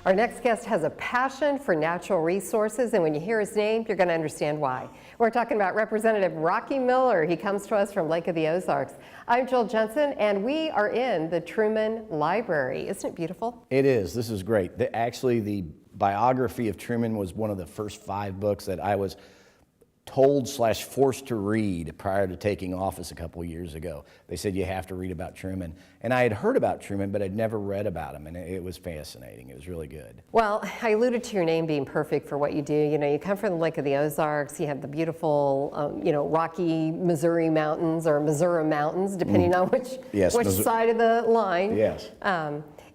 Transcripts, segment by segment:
Our next guest has a passion for natural resources, and when you hear his name, you're going to understand why. We're talking about Representative Rocky Miller. He comes to us from Lake of the Ozarks. I'm Jill Jensen, and we are in the Truman Library. Isn't it beautiful? It is. This is great. Actually, the biography of Truman was one of the first 5 books that I was told/forced to read prior to taking office a couple of years ago. They said you have to read about Truman. And I had heard about Truman, but I'd never read about him, and it was fascinating. It was really good. Well, I alluded to your name being perfect for what you do. You know, you come from the Lake of the Ozarks, you have the beautiful, Rocky Missouri Mountains, or Missouri Mountains, depending on which side of the line. Yes.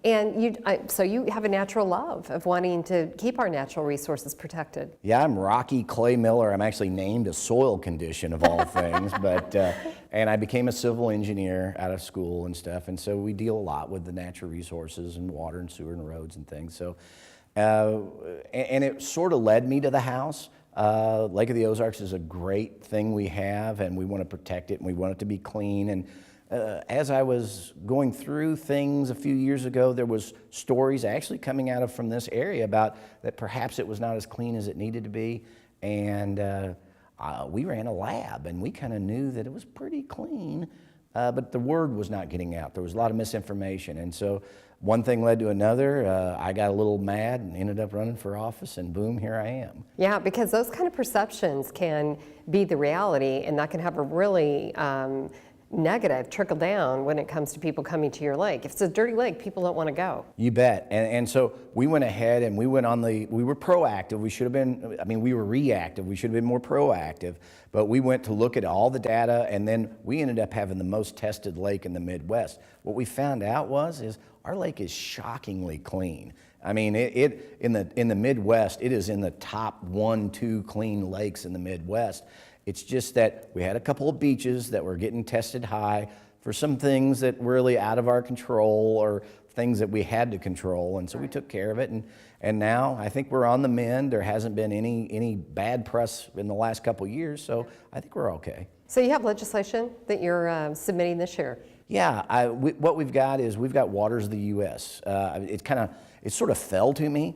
And so you have a natural love of wanting to keep our natural resources protected. Yeah, I'm Rocky Clay Miller. I'm actually named a soil condition of all things, but and I became a civil engineer out of school and stuff, and so we deal a lot with the natural resources and water and sewer and roads and things. So, and it sort of led me to the house. Lake of the Ozarks is a great thing we have, and we want to protect it, and we want it to be clean. And as I was going through things a few years ago, there was stories actually coming out from this area about that perhaps it was not as clean as it needed to be, and we ran a lab, and we kind of knew that it was pretty clean, but the word was not getting out. There was a lot of misinformation, and so one thing led to another. I got a little mad and ended up running for office, and boom, here I am. Yeah, because those kind of perceptions can be the reality, and that can have a really negative trickle down when it comes to people coming to your lake. If it's a dirty lake, people don't want to go. You bet. And so we went ahead and we were proactive. We should have been, we were reactive. We should have been more proactive, but we went to look at all the data, and then we ended up having the most tested lake in the Midwest. What we found out is our lake is shockingly clean. I mean, in the Midwest, it is in the top 1-2 clean lakes in the Midwest. It's just that we had a couple of beaches that were getting tested high for some things that were really out of our control or things that we had to control, and so we took care of it, and now I think we're on the mend. There hasn't been any bad press in the last couple of years, so I think we're okay. So you have legislation that you're submitting this year? Yeah, what we've got is we've got Waters of the U.S. It sort of fell to me,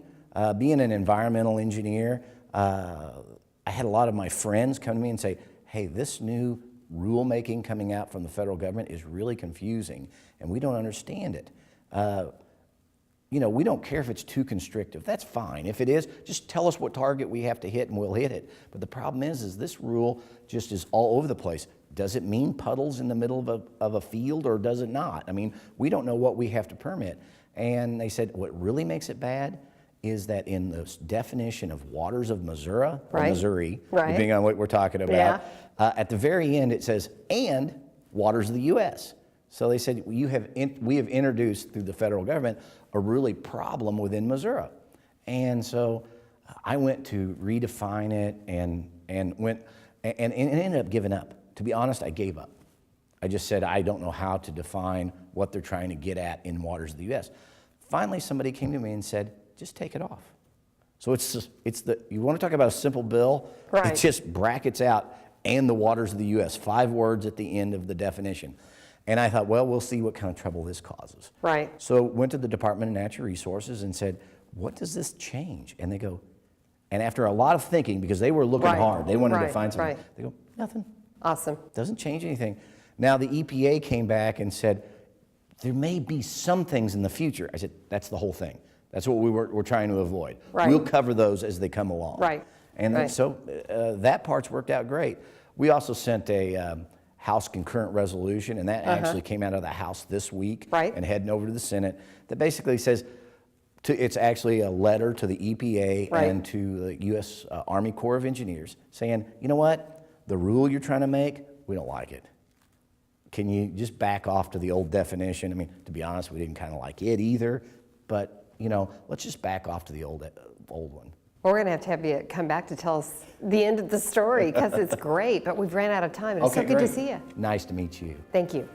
being an environmental engineer. I had a lot of my friends come to me and say, hey, this new rulemaking coming out from the federal government is really confusing, and we don't understand it. We don't care if it's too constrictive. That's fine. If it is, just tell us what target we have to hit and we'll hit it. But the problem is this rule just is all over the place. Does it mean puddles in the middle of a field, or does it not? I mean, we don't know what we have to permit. And they said what really makes it bad is that in the definition of waters of Missouri, depending on what we're talking about, at the very end it says, and waters of the U.S. So they said, we have introduced through the federal government a really problem within Missouri. And so I went to redefine it and ended up giving up. To be honest, I gave up. I just said, I don't know how to define what they're trying to get at in waters of the U.S. Finally, somebody came to me and said, just take it off. So you want to talk about a simple bill? Right. It just brackets out and the waters of the U.S., 5 words at the end of the definition. And I thought, well, we'll see what kind of trouble this causes. Right. So went to the Department of Natural Resources and said, what does this change? And they go, and after a lot of thinking, because they were looking hard, they wanted to find something, they go, nothing. Awesome. Doesn't change anything. Now the EPA came back and said, there may be some things in the future. I said, that's the whole thing. That's what we're trying to avoid. Right. We'll cover those as they come along. Right. And so that part's worked out great. We also sent a House concurrent resolution, and that actually came out of the House this week and heading over to the Senate, that basically says, it's actually a letter to the EPA and to the U.S. Army Corps of Engineers saying, you know what, the rule you're trying to make, we don't like it. Can you just back off to the old definition? I mean, to be honest, we didn't kind of like it either, but let's just back off to the old one. Well, we're going to have you come back to tell us the end of the story, because it's great, but we've ran out of time. It's so good to see you. Nice to meet you. Thank you.